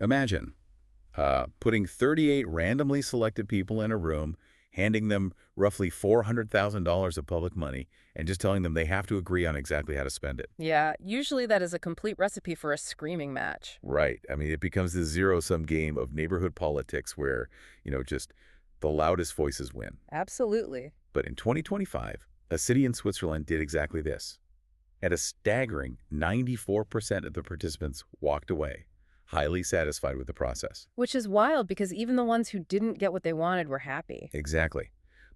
Imagine putting 38 randomly selected people in a room, handing them roughly $400,000 of public money, and just telling them they have to agree on exactly how to spend it. Yeah, usually that is a complete recipe for a screaming match. Right. I mean, it becomes this zero-sum game of neighborhood politics where, just the loudest voices win. Absolutely. But in 2025, a city in Switzerland did exactly this. And a staggering 94% of the participants walked away, highly satisfied with the process. Which is wild because even the ones who didn't get what they wanted were happy. Exactly.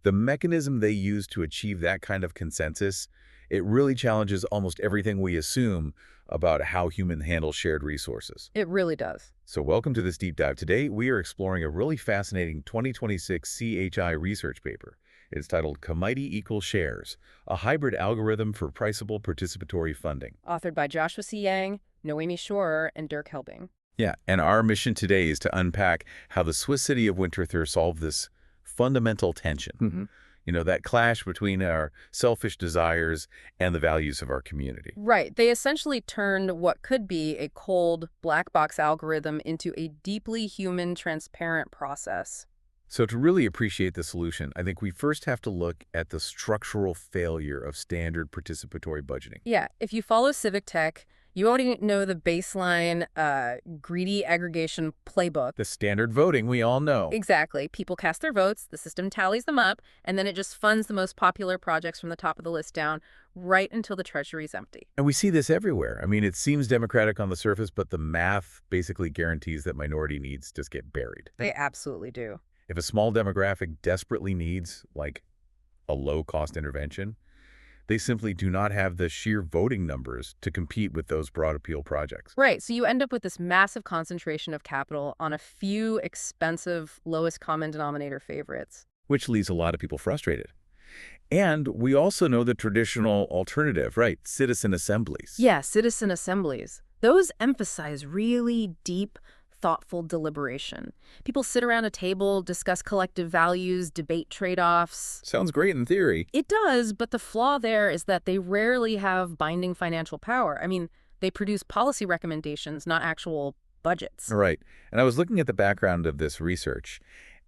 The mechanism they used to achieve that kind of consensus, it really challenges almost everything we assume about how humans handle shared resources. It really does. So welcome to this deep dive. Today, we are exploring a really fascinating 2026 CHI research paper. It's titled Komitee equals Shares, a hybrid algorithm for priceable participatory funding. Authored by Joshua C. Yang, Noemi Schorer, and Dirk Helbing. Yeah, and our mission today is to unpack how the Swiss city of Winterthur solved this fundamental tension. That clash between our selfish desires and the values of our community. Right. They essentially turned what could be a cold, black box algorithm into a deeply human, transparent process. So to really appreciate the solution, I think we first have to look at the structural failure of standard participatory budgeting. Yeah, if you follow civic tech, you already know the baseline greedy aggregation playbook. The standard voting we all know. Exactly. People cast their votes, the system tallies them up, and then it just funds the most popular projects from the top of the list down right until the treasury's empty. And we see this everywhere. I mean, it seems democratic on the surface, but the math basically guarantees that minority needs just get buried. They absolutely do. If a small demographic desperately needs, like, a low-cost intervention, they simply do not have the sheer voting numbers to compete with those broad appeal projects. Right, so you end up with this massive concentration of capital on a few expensive, lowest common denominator favorites. Which leaves a lot of people frustrated. And we also know the traditional alternative, right? Citizen assemblies. Yeah, citizen assemblies. Those emphasize really deep, thoughtful deliberation. People sit around a table, discuss collective values, debate trade-offs. Sounds great in theory. It does, but the flaw there is that they rarely have binding financial power. I mean, they produce policy recommendations, not actual budgets. Right. And I was looking at the background of this research,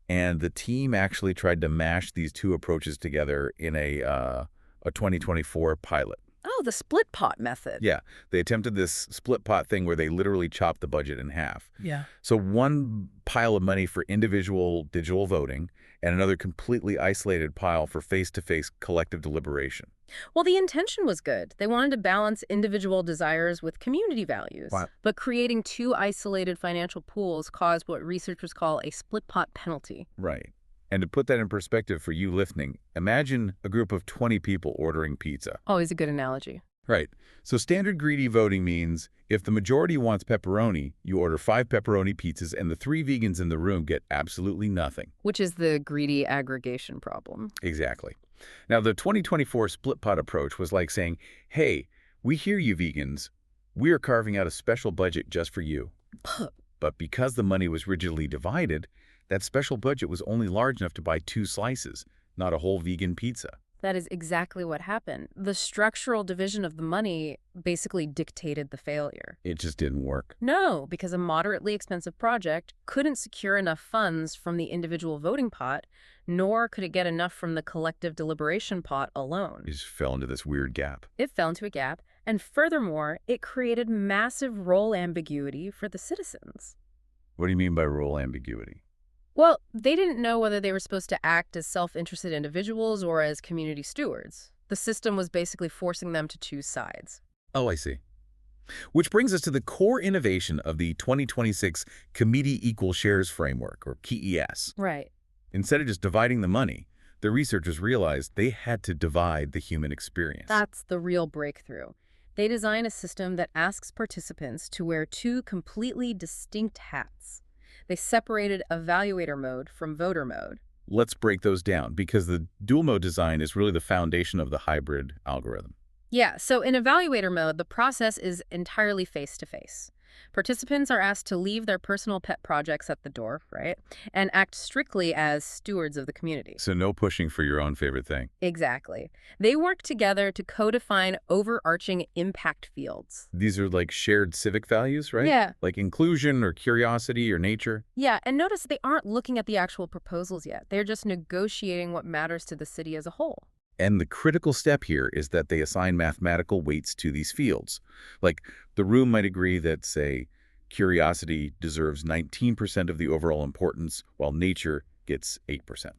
and the team actually tried to mash these two approaches together in a 2024 pilot. Oh, the split pot method. Yeah, they attempted this split pot thing where they literally chopped the budget in half. Yeah. So one pile of money for individual digital voting and another completely isolated pile for face-to-face collective deliberation. Well, the intention was good. They wanted to balance individual desires with community values. Wow. But creating two isolated financial pools caused what researchers call a split pot penalty. Right. And to put that in perspective for you listening, imagine a group of 20 people ordering pizza. Always a good analogy. Right. So standard greedy voting means if the majority wants pepperoni, you order 5 pepperoni pizzas and the 3 vegans in the room get absolutely nothing. Which is the greedy aggregation problem. Exactly. Now, the 2024 split pot approach was like saying, hey, we hear you vegans. We are carving out a special budget just for you. But because the money was rigidly divided, that special budget was only large enough to buy 2 slices, not a whole vegan pizza. That is exactly what happened. The structural division of the money basically dictated the failure. It just didn't work. No, because a moderately expensive project couldn't secure enough funds from the individual voting pot, nor could it get enough from the collective deliberation pot alone. It just fell into this weird gap. It fell into a gap, and furthermore, it created massive role ambiguity for the citizens. What do you mean by role ambiguity? Well, they didn't know whether they were supposed to act as self-interested individuals or as community stewards. The system was basically forcing them to choose sides. Oh, I see. Which brings us to the core innovation of the 2026 Komitee equals Shares framework, or KES. Right. Instead of just dividing the money, the researchers realized they had to divide the human experience. That's the real breakthrough. They design a system that asks participants to wear 2 completely distinct hats. They separated evaluator mode from voter mode. Let's break those down, because the dual mode design is really the foundation of the hybrid algorithm. Yeah, so in evaluator mode, the process is entirely face-to-face. Participants are asked to leave their personal pet projects at the door, right? And act strictly as stewards of the community. So no pushing for your own favorite thing. Exactly. They work together to co-define overarching impact fields. These are like shared civic values, right? Yeah. Like inclusion or curiosity or nature. Yeah, and notice they aren't looking at the actual proposals yet. They're just negotiating what matters to the city as a whole. And the critical step here is that they assign mathematical weights to these fields. Like the room might agree that, say, curiosity deserves 19% of the overall importance, while nature gets 8%.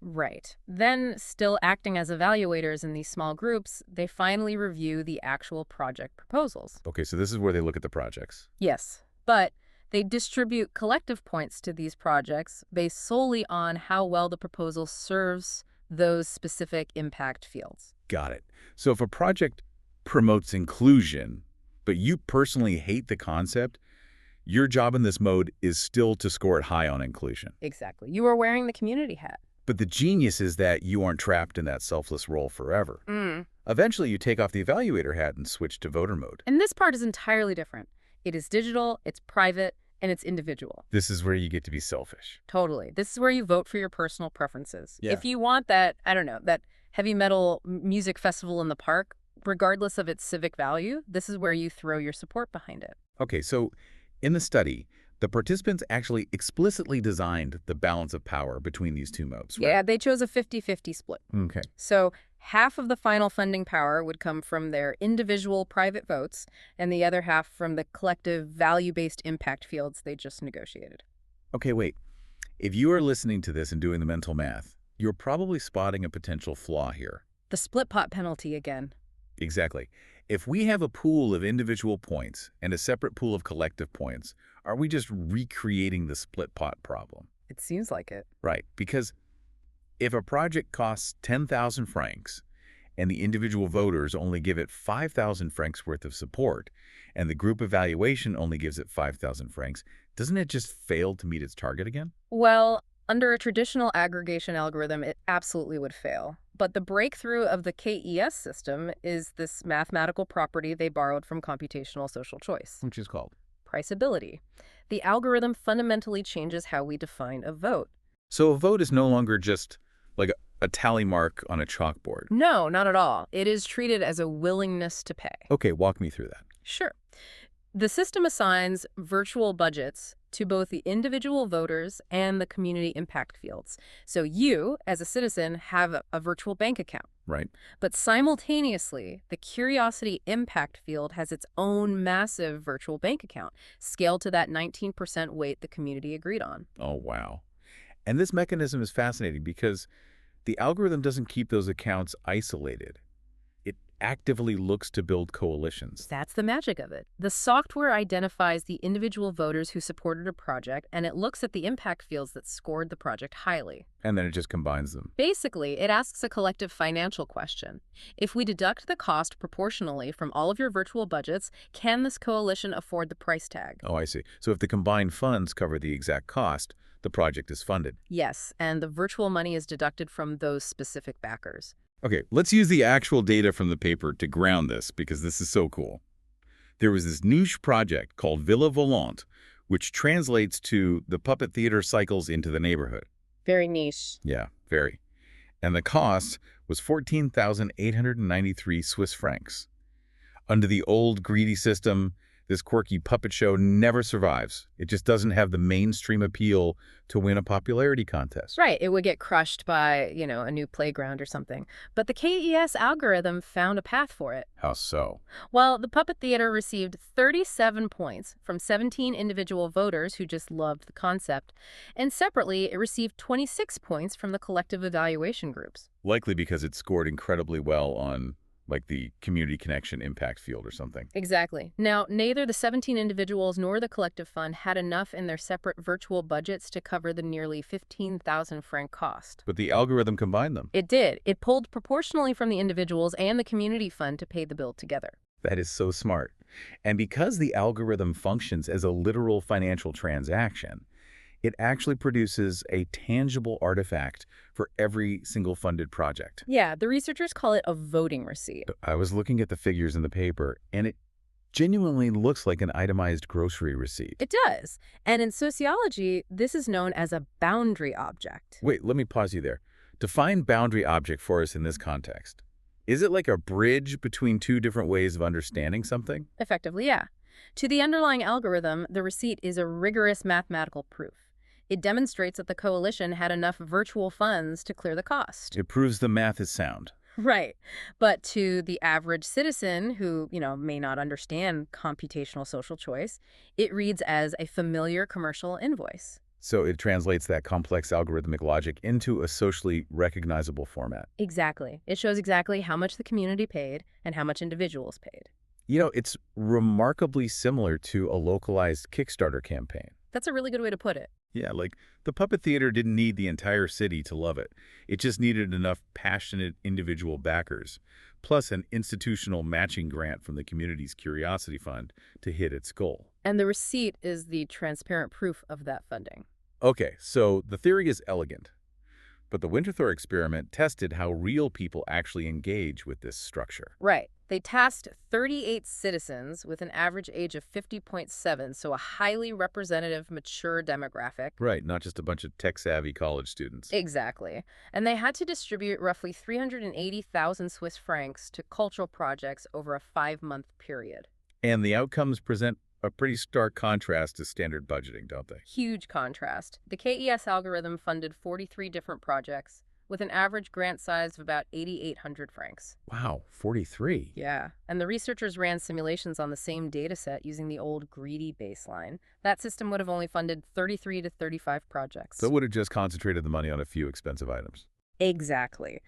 Right. Then, still acting as evaluators in these small groups, they finally review the actual project proposals. Okay, so this is where they look at the projects. Yes, but they distribute collective points to these projects based solely on how well the proposal serves those specific impact fields. Got it. So if a project promotes inclusion, but you personally hate the concept, your job in this mode is still to score it high on inclusion. Exactly. You are wearing the community hat. But the genius is that you aren't trapped in that selfless role forever. Eventually, you take off the evaluator hat and switch to voter mode. And this part is entirely different. It is digital, it's private, and it's individual. This is where you get to be selfish. Totally. This is where you vote for your personal preferences. Yeah. If you want that, I don't know, that heavy metal music festival in the park, regardless of its civic value, this is where you throw your support behind it. Okay, so in the study, the participants actually explicitly designed the balance of power between these two modes, right? Yeah, they chose a 50-50 split. Okay. So half of the final funding power would come from their individual private votes, and the other half from the collective value-based impact fields they just negotiated. Okay, wait. If you are listening to this and doing the mental math, you're probably spotting a potential flaw here. The split pot penalty again. Exactly. If we have a pool of individual points and a separate pool of collective points, are we just recreating the split pot problem? It seems like it. Right, because if a project costs 10,000 francs and the individual voters only give it 5,000 francs worth of support and the group evaluation only gives it 5,000 francs, doesn't it just fail to meet its target again? Well, under a traditional aggregation algorithm, it absolutely would fail. But the breakthrough of the KES system is this mathematical property they borrowed from computational social choice. Which is called? Priceability. The algorithm fundamentally changes how we define a vote. So a vote is no longer just like a tally mark on a chalkboard. No, not at all. It is treated as a willingness to pay. Okay, walk me through that. Sure. The system assigns virtual budgets to both the individual voters and the community impact fields. So you, as a citizen, have a virtual bank account. Right. But simultaneously, the curiosity impact field has its own massive virtual bank account, scaled to that 19% weight the community agreed on. Oh, wow. And this mechanism is fascinating because the algorithm doesn't keep those accounts isolated. It actively looks to build coalitions. That's the magic of it. The software identifies the individual voters who supported a project, and it looks at the impact fields that scored the project highly. And then it just combines them. Basically, it asks a collective financial question. If we deduct the cost proportionally from all of your virtual budgets, can this coalition afford the price tag? Oh, I see. So if the combined funds cover the exact cost, the project is funded. Yes, and the virtual money is deducted from those specific backers. Okay, let's use the actual data from the paper to ground this because this is so cool. There was this niche project called Villa Volante, which translates to the puppet theater cycles into the neighborhood. Very niche. Yeah, very. And the cost was 14,893 Swiss francs. Under the old greedy system, this quirky puppet show never survives. It just doesn't have the mainstream appeal to win a popularity contest. Right, it would get crushed by, a new playground or something. But the KES algorithm found a path for it. How so? Well, the puppet theater received 37 points from 17 individual voters who just loved the concept. And separately, it received 26 points from the collective evaluation groups. Likely because it scored incredibly well on like the community connection impact field or something. Exactly. Now, neither the 17 individuals nor the collective fund had enough in their separate virtual budgets to cover the nearly 15,000 franc cost. But the algorithm combined them. It did. It pulled proportionally from the individuals and the community fund to pay the bill together. That is so smart. And because the algorithm functions as a literal financial transaction, it actually produces a tangible artifact for every single funded project. Yeah, the researchers call it a voting receipt. I was looking at the figures in the paper, and genuinely looks like an itemized grocery receipt. It does. And in sociology, this is known as a boundary object. Wait, let me pause you there. Define boundary object for us in this context. Is it like a bridge between two different ways of understanding something? Effectively, yeah. To the underlying algorithm, the receipt is a rigorous mathematical proof. It demonstrates that the coalition had enough virtual funds to clear the cost. It proves the math is sound. Right. But to the average citizen who, may not understand computational social choice, it reads as a familiar commercial invoice. So it translates that complex algorithmic logic into a socially recognizable format. Exactly. It shows exactly how much the community paid and how much individuals paid. It's remarkably similar to a localized Kickstarter campaign. That's a really good way to put it. Yeah, like the puppet theater didn't need the entire city to love it. It just needed enough passionate individual backers, plus an institutional matching grant from the community's Curiosity Fund to hit its goal. And the receipt is the transparent proof of that funding. Okay, so the theory is elegant, but the Winterthur experiment tested how real people actually engage with this structure. Right. They tasked 38 citizens with an average age of 50.7, so a highly representative, mature demographic. Right, not just a bunch of tech-savvy college students. Exactly. And they had to distribute roughly 380,000 Swiss francs to cultural projects over a 5-month period. And the outcomes present a pretty stark contrast to standard budgeting, don't they? Huge contrast. The KES algorithm funded 43 different projects with an average grant size of about 8,800 francs. Wow, 43. Yeah, and the researchers ran simulations on the same data set using the old greedy baseline. That system would have only funded 33 to 35 projects. So it would have just concentrated the money on a few expensive items. Exactly.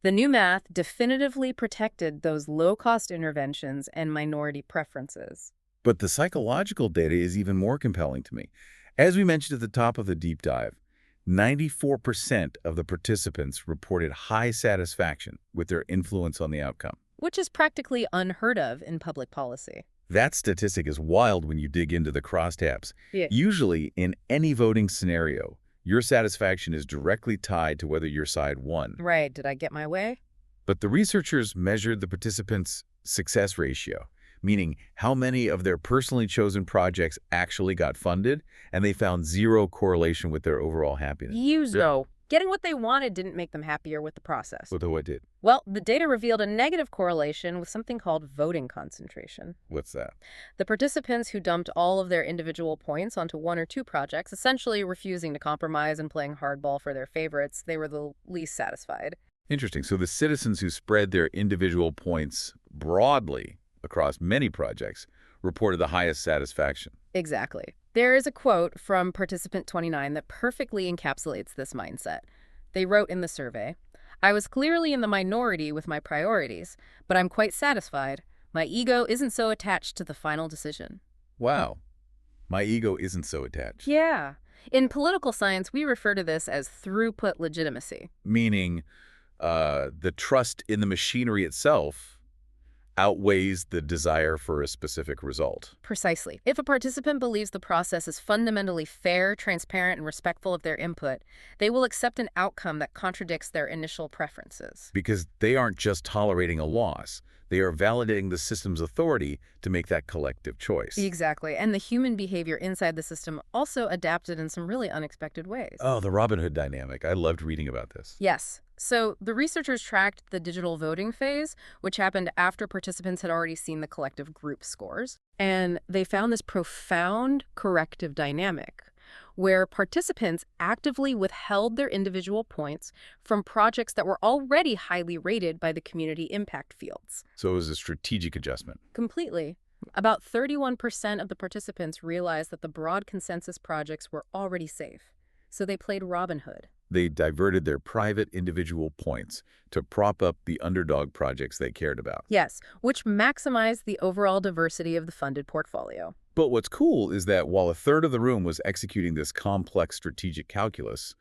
The new math definitively protected those low-cost interventions and minority preferences. But the psychological data is even more compelling to me. As we mentioned at the top of the deep dive, 94% of the participants reported high satisfaction with their influence on the outcome. Which is practically unheard of in public policy. That statistic is wild when you dig into the crosstabs. Yeah. Usually, in any voting scenario, your satisfaction is directly tied to whether your side won. Right, did I get my way? But the researchers measured the participants' success ratio, meaning how many of their personally chosen projects actually got funded, and they found zero correlation with their overall happiness. Getting what they wanted didn't make them happier with the process. What did? Well, the data revealed a negative correlation with something called voting concentration. What's that? The participants who dumped all of their individual points onto one or two projects, essentially refusing to compromise and playing hardball for their favorites, they were the least satisfied. Interesting. So the citizens who spread their individual points broadly across many projects reported the highest satisfaction. Exactly. There is a quote from participant 29 that perfectly encapsulates this mindset. They wrote in the survey, "I was clearly in the minority with my priorities, but I'm quite satisfied. My ego isn't so attached to the final decision." Wow. My ego isn't so attached. Yeah. In political science, we refer to this as throughput legitimacy. Meaning the trust in the machinery itself outweighs the desire for a specific result. Precisely. If a participant believes the process is fundamentally fair, transparent, and respectful of their input, they will accept an outcome that contradicts their initial preferences. Because they aren't just tolerating a loss. They are validating the system's authority to make that collective choice. Exactly. And the human behavior inside the system also adapted in some really unexpected ways. Oh, the Robin Hood dynamic. I loved reading about this. Yes. So the researchers tracked the digital voting phase, which happened after participants had already seen the collective group scores. And they found this profound corrective dynamic where participants actively withheld their individual points from projects that were already highly rated by the community impact fields. So it was a strategic adjustment. Completely. About 31% of the participants realized that the broad consensus projects were already safe. So they played Robin Hood. They diverted their private individual points to prop up the underdog projects they cared about. Yes, which maximized the overall diversity of the funded portfolio. But what's cool is that while a third of the room was executing this complex strategic calculus,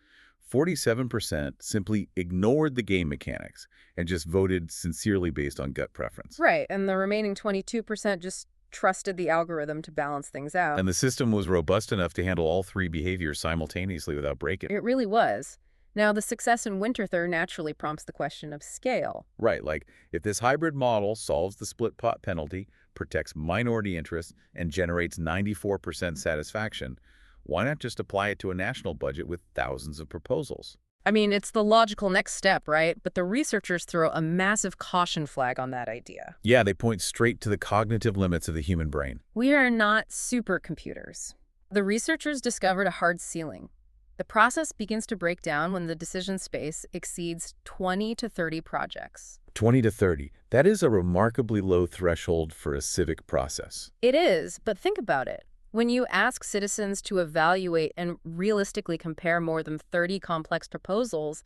47% simply ignored the game mechanics and just voted sincerely based on gut preference. Right, and the remaining 22% just trusted the algorithm to balance things out. And the system was robust enough to handle all three behaviors simultaneously without breaking. It really was. Now, the success in Winterthur naturally prompts the question of scale. Right, like if this hybrid model solves the split pot penalty, protects minority interests, and generates 94% satisfaction, why not just apply it to a national budget with thousands of proposals? I mean, it's the logical next step, right? But the researchers throw a massive caution flag on that idea. Yeah, they point straight to the cognitive limits of the human brain. We are not supercomputers. The researchers discovered a hard ceiling. The process begins to break down when the decision space exceeds 20 to 30 projects. 20 to 30. That is a remarkably low threshold for a civic process. It is, but think about it. When you ask citizens to evaluate and realistically compare more than 30 complex proposals,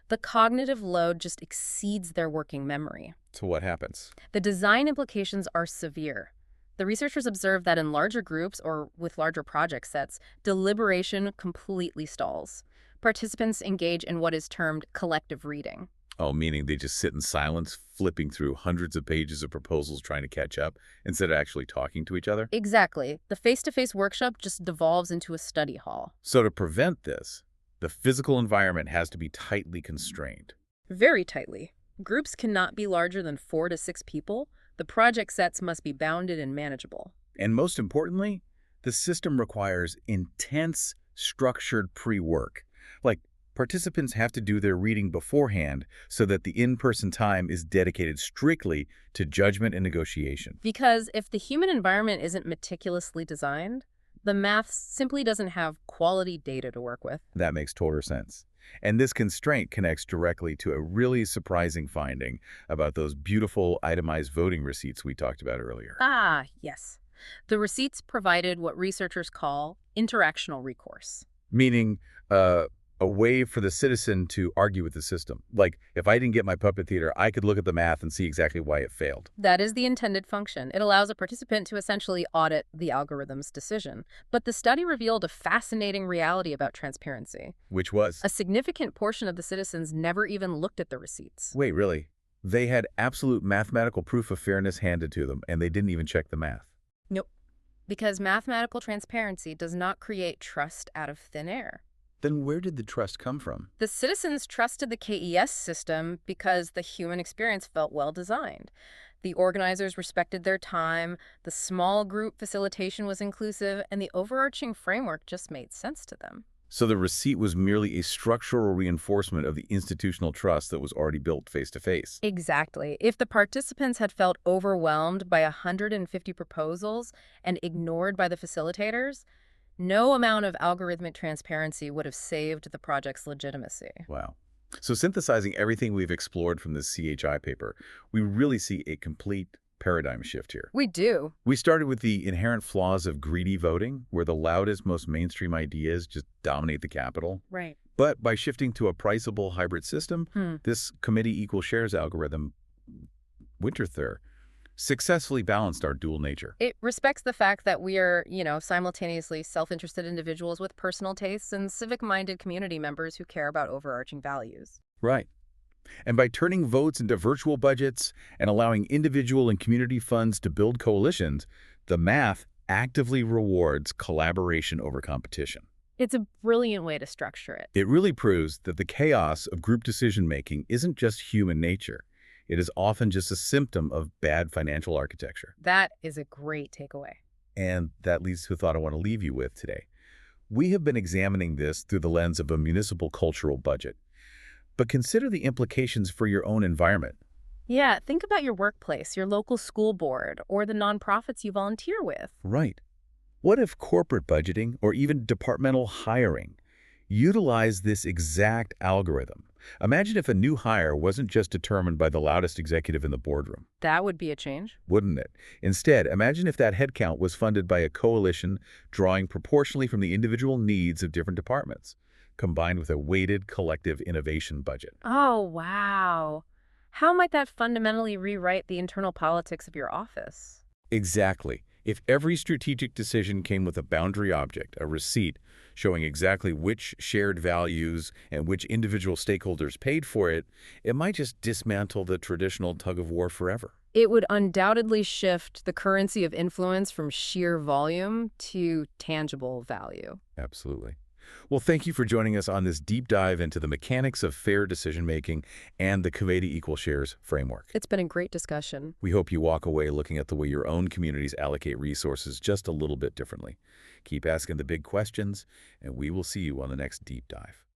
the cognitive load just exceeds their working memory. So what happens? The design implications are severe. The researchers observed that in larger groups or with larger project sets, deliberation completely stalls. Participants engage in what is termed collective reading. Oh, meaning they just sit in silence, flipping through hundreds of pages of proposals trying to catch up instead of actually talking to each other? Exactly. The face-to-face workshop just devolves into a study hall. So to prevent this, the physical environment has to be tightly constrained. Very tightly. Groups cannot be larger than 4 to 6 people. The project sets must be bounded and manageable. And most importantly, the system requires intense, structured pre-work. Like, participants have to do their reading beforehand so that the in-person time is dedicated strictly to judgment and negotiation. Because if the human environment isn't meticulously designed, the math simply doesn't have quality data to work with. That makes total sense. And this constraint connects directly to a really surprising finding about those beautiful itemized voting receipts we talked about earlier. Ah, yes. The receipts provided what researchers call interactional recourse. Meaning, a way for the citizen to argue with the system. Like, if I didn't get my puppet theater, I could look at the math and see exactly why it failed. That is the intended function. It allows a participant to essentially audit the algorithm's decision. But the study revealed a fascinating reality about transparency. Which was? A significant portion of the citizens never even looked at the receipts. Wait, really? They had absolute mathematical proof of fairness handed to them, and they didn't even check the math. Nope. Because mathematical transparency does not create trust out of thin air. Then where did the trust come from? The citizens trusted the KES system because the human experience felt well designed. The organizers respected their time, the small group facilitation was inclusive, and the overarching framework just made sense to them. So the receipt was merely a structural reinforcement of the institutional trust that was already built face-to-face. Exactly. If the participants had felt overwhelmed by 150 proposals and ignored by the facilitators, no amount of algorithmic transparency would have saved the project's legitimacy. Wow. So synthesizing everything we've explored from this CHI paper, we really see a complete paradigm shift here. We do. We started with the inherent flaws of greedy voting, where the loudest, most mainstream ideas just dominate the capital. Right. But by shifting to a priceable hybrid system, this committee equal shares algorithm, Winterthur, successfully balanced our dual nature. It respects the fact that we are, simultaneously self-interested individuals with personal tastes and civic-minded community members who care about overarching values. Right. And by turning votes into virtual budgets and allowing individual and community funds to build coalitions, the math actively rewards collaboration over competition. It's a brilliant way to structure it. It really proves that the chaos of group decision-making isn't just human nature. It is often just a symptom of bad financial architecture. That is a great takeaway. And that leads to a thought I want to leave you with today. We have been examining this through the lens of a municipal cultural budget. But consider the implications for your own environment. Yeah, think about your workplace, your local school board, or the nonprofits you volunteer with. Right. What if corporate budgeting or even departmental hiring utilize this exact algorithm? Imagine if a new hire wasn't just determined by the loudest executive in the boardroom. That would be a change. Wouldn't it? Instead, imagine if that headcount was funded by a coalition drawing proportionally from the individual needs of different departments, combined with a weighted collective innovation budget. Oh, wow. How might that fundamentally rewrite the internal politics of your office? Exactly. If every strategic decision came with a boundary object, a receipt, showing exactly which shared values and which individual stakeholders paid for it, it might just dismantle the traditional tug-of-war forever. It would undoubtedly shift the currency of influence from sheer volume to tangible value. Absolutely. Well, thank you for joining us on this deep dive into the mechanics of fair decision-making and the Komitee Equal Shares framework. It's been a great discussion. We hope you walk away looking at the way your own communities allocate resources just a little bit differently. Keep asking the big questions, and we will see you on the next deep dive.